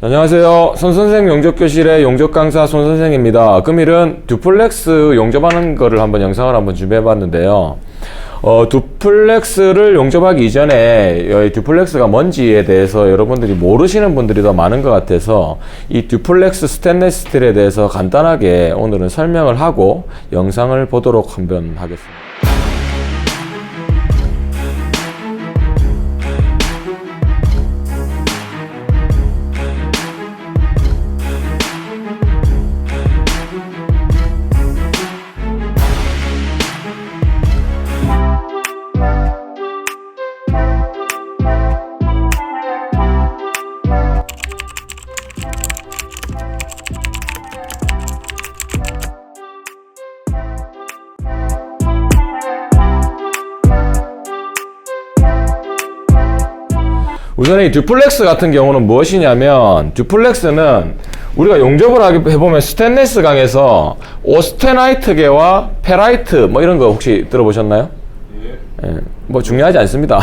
안녕하세요. 손선생 용접교실의 용접강사 손선생입니다. 금일은 듀플렉스 용접하는 거를 영상을 한번 준비해 봤는데요. 듀플렉스를 용접하기 이전에 듀플렉스가 뭔지에 대해서 여러분들이 모르시는 분들이 더 많은 것 같아서 이 듀플렉스 스테인리스 스틸에 대해서 간단하게 오늘은 설명을 하고 영상을 보도록 한번 하겠습니다. 우선 이 듀플렉스 같은 경우는 무엇이냐면, 듀플렉스는 우리가 용접을 해보면 스테인리스 강에서 오스테나이트계와 페라이트 뭐 이런 거 혹시 들어보셨나요? 예, 뭐 중요하지 않습니다.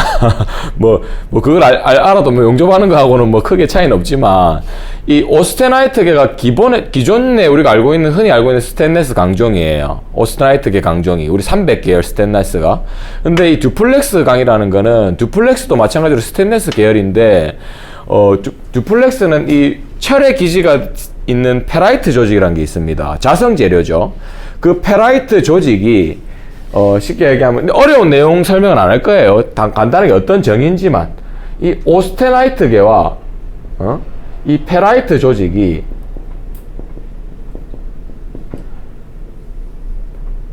그걸 알아도 뭐 용접하는 거하고는 뭐 크게 차이는 없지만, 이 오스테나이트계가 기존에 우리가 흔히 알고 있는 스테인리스 강종이에요. 오스테나이트계 강종이. 우리 300계열 스테인리스가. 근데 이 듀플렉스 강이라는 거는, 듀플렉스도 마찬가지로 스테인리스 계열인데, 듀플렉스는 이 철의 기지가 있는 페라이트 조직이라는 게 있습니다. 자성 재료죠. 그 페라이트 조직이 쉽게 얘기하면, 어려운 내용 설명은 안 할 거예요. 간단하게 어떤 정의인지만. 이 오스테나이트계와, 이 페라이트 조직이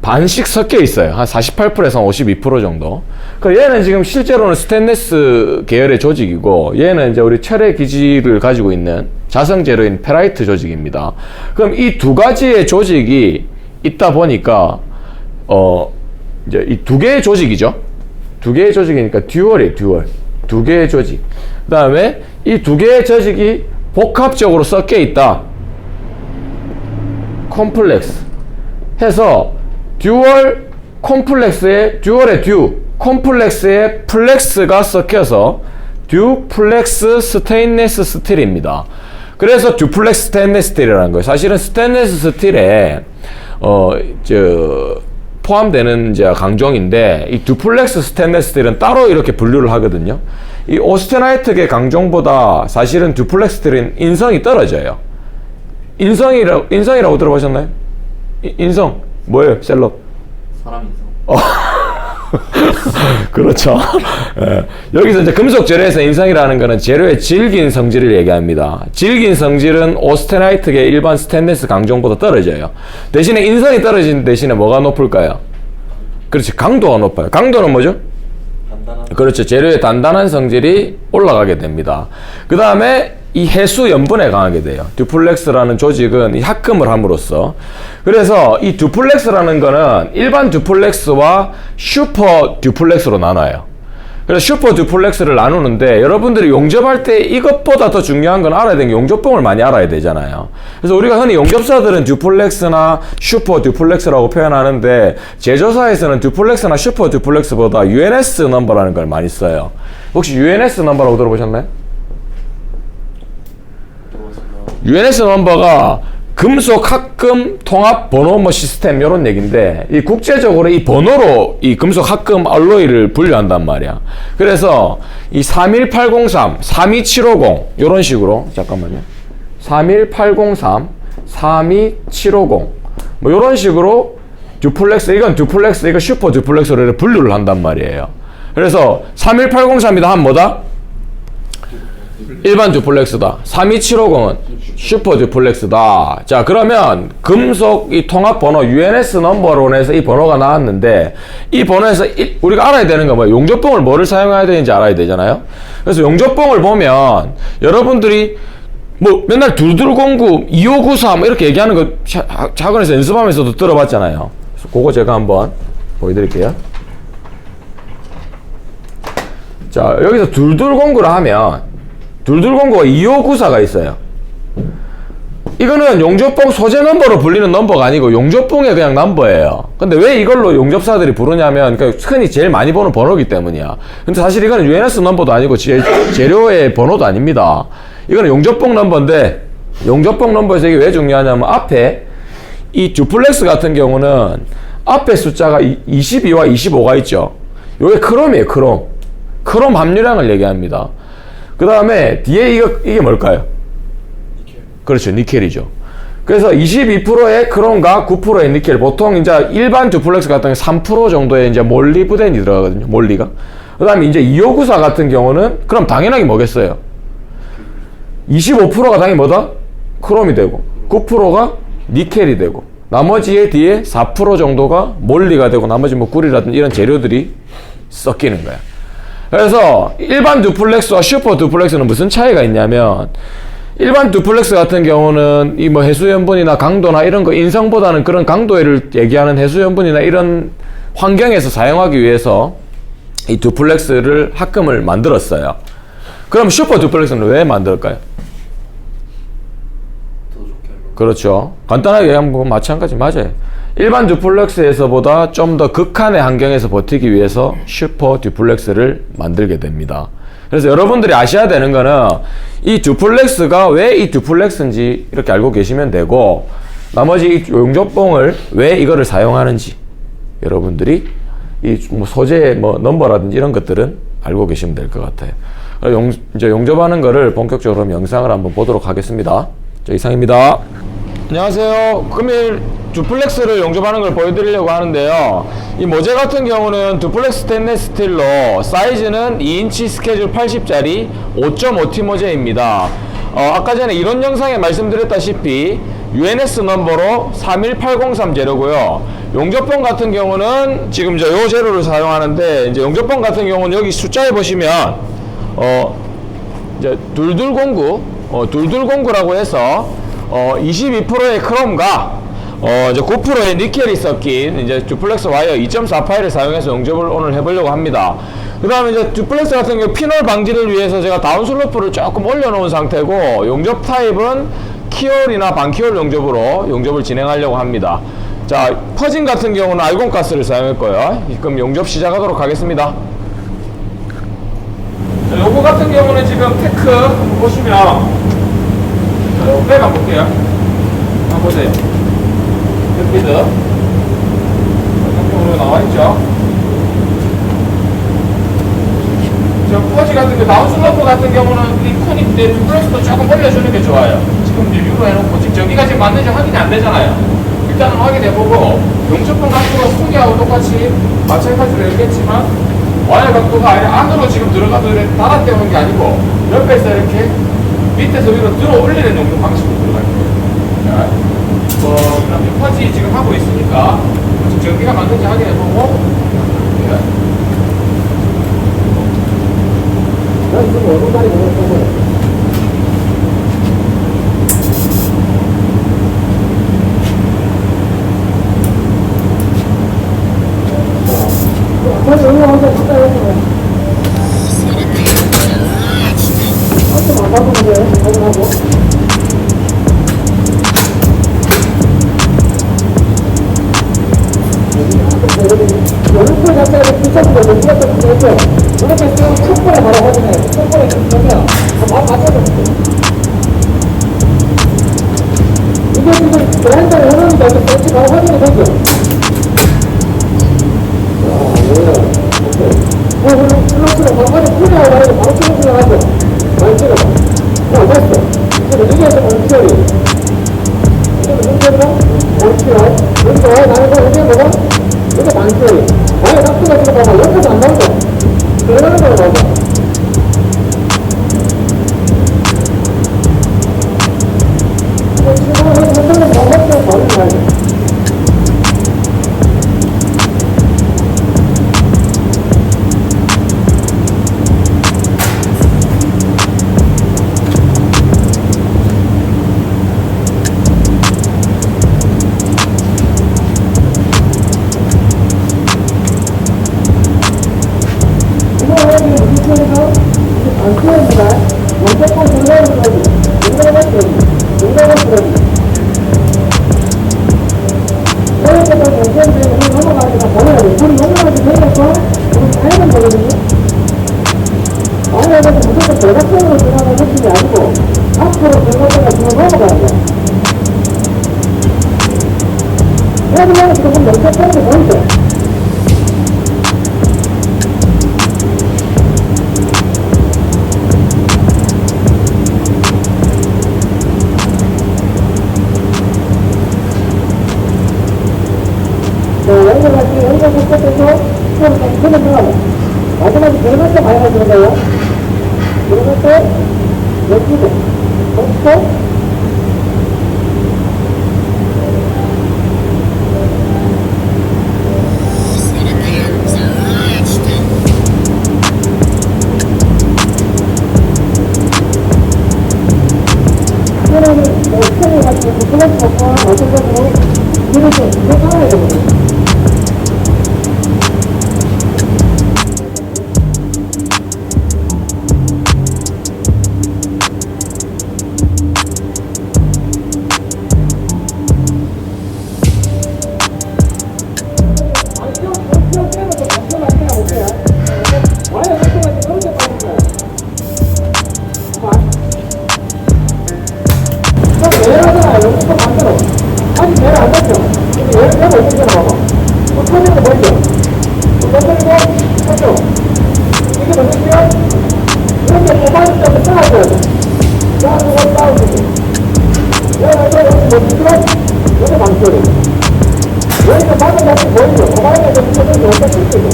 반씩 섞여 있어요. 한 48%에서 52% 정도. 얘는 지금 실제로는 스테인리스 계열의 조직이고, 얘는 이제 우리 철의 기지를 가지고 있는 자성 재료인 페라이트 조직입니다. 그럼 이 두 가지의 조직이 있다 보니까, 이제 이 두 개의 조직이죠. 두 개의 조직이니까 듀얼이에요, 듀얼. 두 개의 조직. 그 다음에 이 두 개의 조직이 복합적으로 섞여 있다. 콤플렉스. 해서 듀얼 콤플렉스에, 듀얼의 콤플렉스에 플렉스가 섞여서 듀플렉스 스테인리스 스틸입니다. 그래서 듀플렉스 스테인리스 스틸이라는 거예요. 사실은 스테인리스 스틸에, 포함되는 이제 강종인데, 이 듀플렉스 스테인리스 스틸은 따로 이렇게 분류를 하거든요. 이 오스테나이트계 강종보다 사실은 듀플렉스 스틸은 인성이 떨어져요. 인성이라고 들어보셨나요? 인성 뭐예요, 셀럽? 사람 인성. 그렇죠. 예. 여기서 이제 금속 재료에서 인성이라는 거는 재료의 질긴 성질을 얘기합니다. 질긴 성질은 오스테나이트계 일반 스테인리스 강종보다 떨어져요. 대신에 인성이 떨어진 대신에 뭐가 높을까요? 그렇지, 강도가 높아요. 강도는 뭐죠? 단단한. 그렇죠. 재료의 단단한 성질이 올라가게 됩니다. 그 다음에 이 해수 염분에 강하게 돼요. 듀플렉스라는 조직은 이 합금을 함으로써. 그래서 이 듀플렉스라는 거는 일반 듀플렉스와 슈퍼 듀플렉스로 나눠요. 그래서 슈퍼 듀플렉스를 나누는데, 여러분들이 용접할 때 이것보다 더 중요한 건 알아야 되는 게 용접봉을 많이 알아야 되잖아요. 그래서 우리가 흔히 용접사들은 듀플렉스나 슈퍼 듀플렉스라고 표현하는데, 제조사에서는 듀플렉스나 슈퍼 듀플렉스보다 UNS 넘버라는 걸 많이 써요. 혹시 UNS 넘버라고 들어보셨나요? UNS 넘버가 금속 합금 통합 번호 시스템 이런 얘기인데, 이 국제적으로 이 번호로 이 금속 합금 알로이를 분류한단 말이야. 그래서 이 31803, 32750 이런 식으로, 잠깐만요. 31803, 32750 뭐 이런 식으로 듀플렉스, 이건 듀플렉스, 이거 슈퍼 듀플렉스로 분류를 한단 말이에요. 그래서 31803이다 하면 뭐다? 일반 듀플렉스다. 32750은 슈퍼 듀플렉스다. 자, 그러면 금속 이 통합 번호 UNS 넘버로 해서 이 번호가 나왔는데, 이 번호에서 우리가 알아야 되는 건 뭐예요? 용접봉을 뭐를 사용해야 되는지 알아야 되잖아요. 그래서 용접봉을 보면 여러분들이 뭐 맨날 2209, 2593 이렇게 얘기하는 거 학원에서 연습하면서도 들어봤잖아요. 그래서 그거 제가 한번 보여드릴게요. 자, 여기서 2209를 하면 2209가 2594가 있어요. 이거는 용접봉 소재 넘버로 불리는 넘버가 아니고 용접봉의 그냥 넘버예요. 근데 왜 이걸로 용접사들이 부르냐면, 그러니까 흔히 제일 많이 보는 번호기 때문이야. 근데 사실 이거는 UNS 넘버도 아니고 재료의 번호도 아닙니다. 이거는 용접봉 넘버인데 용접봉 넘버에서 이게 왜 중요하냐면 앞에 이 듀플렉스 같은 경우는 앞에 숫자가 22와 25가 있죠. 요게 크롬이에요. 크롬 함유량을 얘기합니다. 그 다음에 뒤에 이게 뭘까요? 니켈. 그렇죠. 니켈이죠. 그래서 22%의 크롬과 9%의 니켈. 보통 이제 일반 듀플렉스 같은 경우 3% 정도의 이제 몰리브덴이 들어가거든요. 몰리가. 그 다음에 이제 2594 같은 경우는 그럼 당연하게 뭐겠어요? 25%가 당연히 뭐다? 크롬이 되고 9%가 니켈이 되고 나머지의 뒤에 4% 정도가 몰리가 되고 나머지 뭐 꿀이라든지 이런 재료들이 섞이는 거야. 그래서 일반 듀플렉스와 슈퍼 듀플렉스는 무슨 차이가 있냐면 일반 듀플렉스 같은 경우는 이 뭐 해수연분이나 강도나 이런 거 인성보다는 그런 강도를 얘기하는 해수연분이나 이런 환경에서 사용하기 위해서 이 듀플렉스를 합금을 만들었어요. 그럼 슈퍼 듀플렉스는 왜 만들까요? 더 좋게 알고. 그렇죠. 간단하게 얘기하면 마찬가지 맞아요. 일반 듀플렉스에서보다 좀 더 극한의 환경에서 버티기 위해서 슈퍼 듀플렉스를 만들게 됩니다. 그래서 여러분들이 아셔야 되는 거는 이 듀플렉스가 왜 이 듀플렉스인지 이렇게 알고 계시면 되고 나머지 이 용접봉을 왜 이거를 사용하는지 여러분들이 이 뭐 소재 뭐 넘버라든지 이런 것들은 알고 계시면 될 것 같아요. 이제 용접하는 거를 본격적으로 영상을 한번 보도록 하겠습니다. 자, 이상입니다. 안녕하세요. 금일 듀플렉스를 용접하는 걸 보여드리려고 하는데요. 이 모재 같은 경우는 듀플렉스 스테인리스 스틸로 사이즈는 2인치 스케줄 80짜리 5.5T 모재입니다. 아까 전에 이론 영상에 말씀드렸다시피 UNS 넘버로 31803 재료고요. 용접봉 같은 경우는 지금 이제 요 재료를 사용하는데 이제 용접봉 같은 경우는 여기 숫자에 보시면 이제 2209라고 해서 22%의 크롬과 이제 9%의 니켈이 섞인 이제 듀플렉스 와이어 2.48을 사용해서 용접을 오늘 해보려고 합니다. 그 다음에 이제 듀플렉스 같은 경우 피놀 방지를 위해서 제가 다운슬로프를 조금 올려놓은 상태고 용접 타입은 키홀이나 반키홀 용접으로 용접을 진행하려고 합니다. 자, 퍼진 같은 경우는 알곤가스를 사용했고요. 그럼 용접 시작하도록 하겠습니다. 자, 요거 같은 경우는 지금 테크 보시면 빼만 볼게요. 한번 보세요. 스피드 이쪽으로 나와있죠. 저 퍼지 같은 게 다운슬로프 같은 경우는 이 콘인데 듀플렉스도 조금 올려주는 게 좋아요. 지금 리뷰로 해놓고 지금 저기가 지금 맞는지 확인이 안 되잖아요. 일단은 확인해보고 용접봉 각도가 후기하고 똑같이 마찬가지로 열겠지만 와이어 각도가 아니라 안으로 지금 들어가도 이렇게 달아 떼우는 게 아니고 옆에서 이렇게 밑에서 위로 들어 올리는 용접 방식으로 들어갈 거예요. 자, 그다음에 퍼지 지금 하고 있으니까 지금 전기가 맞는지 확인해보고 무조건 대각선으로 들어가는 것이 아니고 들어가다가 지금 넘어가야 돼. 그러면 지금 연습 하는 게 보이죠? 연결하시, 연결 속도에서 수업을 좀 끊으면 마지막에 들어갈 많이 가지는 거예요. 들어갈 때, 여기도, 여기도, 이거는 스탠이 가지고 플러스 먹고 마찬가지로 이렇게 이렇게 깔아야 되거든요. 내려가잖아요. 여기서 반대로. 아직 내려 안 닿죠? 근데 내려 어떻게 나와봐. 터지는 거 보이죠? 터지고, 터져. 이게 뭐냐면, 이렇게 고마운 점을 쌓아줘야 돼. 쌓아주고, 쌓아주고. 내려가서 여기 멈추고, 여기 방쪽으로. 여기서 방금 같이 보이죠? 고마운 점을 터져서 여기다 쓸게요.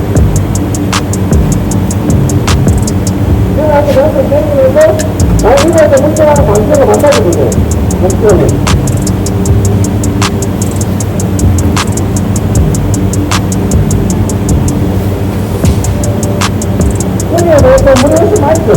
내려가서 여기서 내리면서, 나중에서 문제하는 방식으로 만나주고 있어요. 목표는. 여기에 대해서 물이 훨씬 많죠?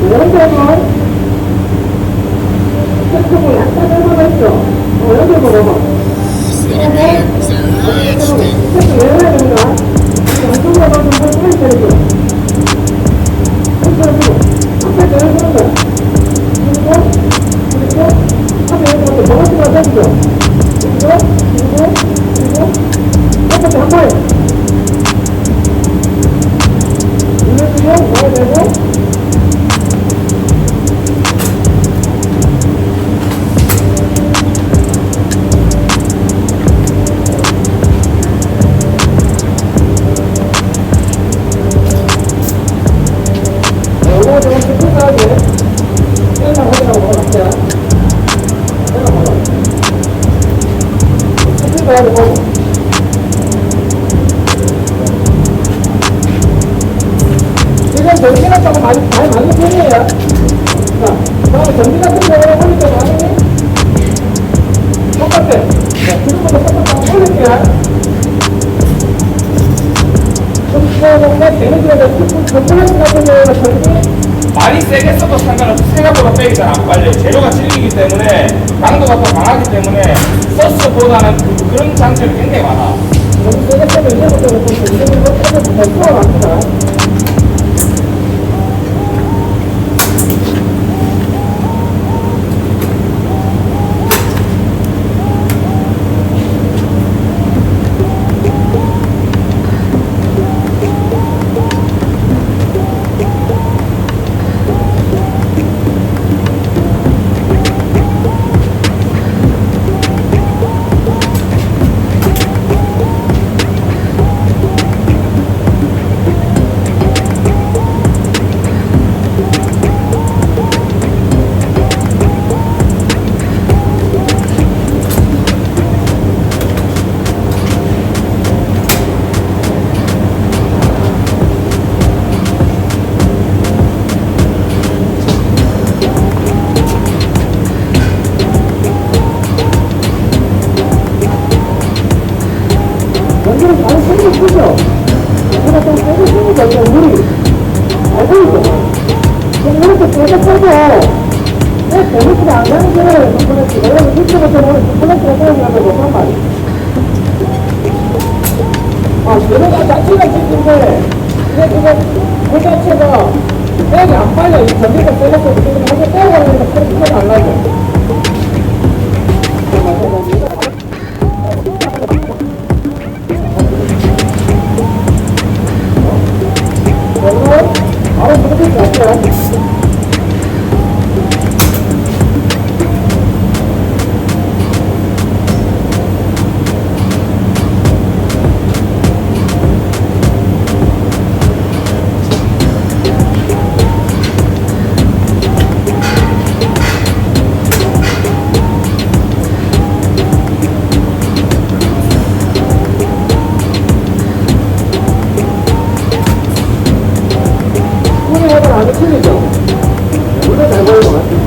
연결은 스펙트럼을 약간 해봐가 있죠? 연결 봐봐. 스펙트럼 외워야 됩니다. 양쪽으로 가서 한번 써있어야 돼요. 그래서 앞에 내려보는 거야. 그리고 앞에 내려보는 거 정확히만 써주죠. 그리고 첫 번째 한 번에 눌러주고 넣어야 되고 이거 좀 끝까지 셀만 확인하고 먹어볼게요. 셀만 먹어. 끝까지 먹어. 지금 전기 같은 거 많이 맞는 편이에요. 자, 그다음에 전기 같은 거 올릴 때 많이 똑같아. 지금부터 똑같다고 올릴게요. 뭔가 데미지가 플러스 같은 경우는 전기 많이 세게 써도 상관없어. 생각보다 백이 잘 안 빨려요. 재료가 질리기 때문에 강도가 더 강하기 때문에 소스보다는 그런 장점이 굉장히 많아. 너무 세게 쓰면 이제부터 좀 이제부터 더 풀어갑니다. 안 가는 게 플렉스. 내가 이쪽부터는 플렉스가 세워져야 못한 말이야. 얘네가 자체가 짓는데, 이게 지금 그 자체가 백이 안 빨려. 이 전기가 세려서 지금 하게 떼어가려니까 플렉스가 안 나죠. 바로 무릎이 났어요. 아주 틀리죠? 물론 잘 보이는 것 같아요.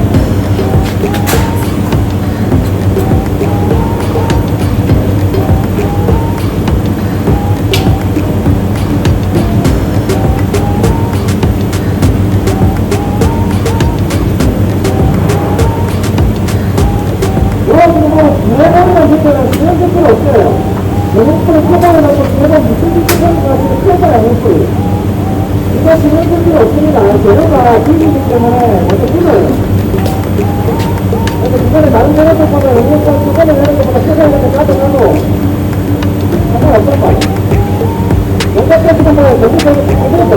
두해번이나 실제는 그런 실수는 없어요. 영국분을 커버해놓고 두해번 무슨 짓을 하는 거 크게 아니고 이거 지금 쓸 없습니다. 재료가 비기기 때문에 먼저 끊어요. 그래서 이번에 다른 재료보다 영국분 수건을 내는 것보다 최대한으로 가져가도 상관없을 거예요. 영국분에서 뭐 영국분이 잘 들었죠.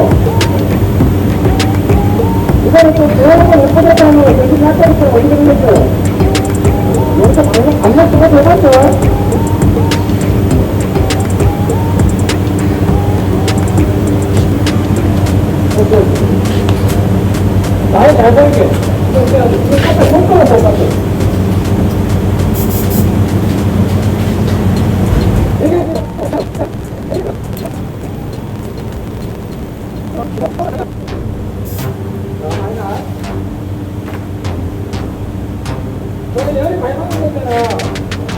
이거는 또 재료를 퍼졌다는 걸 대신 할 때부터 어떻게 되겠어요? 여기서 방역 수가 돼봤죠? 나이 잘 보이게. 손가락 똑같아. 저는 열이 많이 받는 거잖아.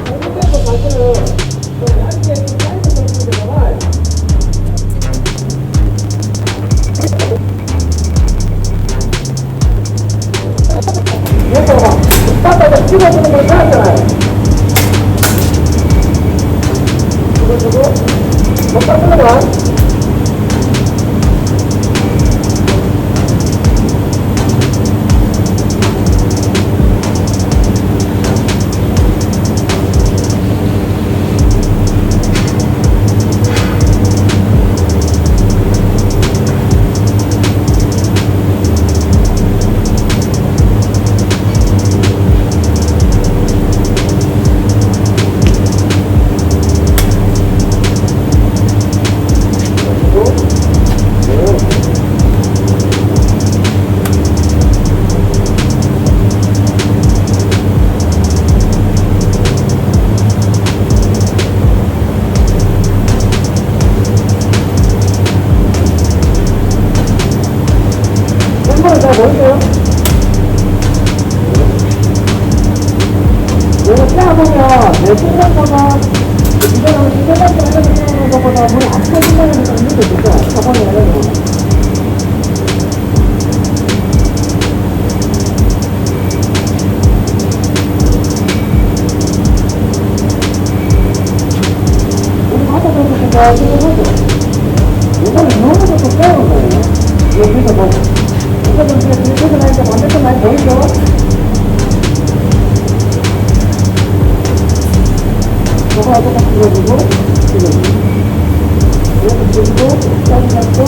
공부대도 사실은 좀 얇게 써주는 거잖아. 이거 봐. 따다가 찍어주는 걸 따잖아요. 이거 주고, 먹다 쓰는 거야. 잘 보이세요? 이거 짜보면 내 생각보다 이거는 생각보다 해주는 것보다 물이 안 터진다는 게 있는 게 있죠. 저번에 해가지고. 우리 바다에서 생각하죠. 이거는 너무 좋고 빼는 거예요. 여기서 뭐 이거는 이제 들고 나니까 반대편 많이 보이죠? 저거하고 딱 들어주고, 이렇게 들고, 짜증 잡고,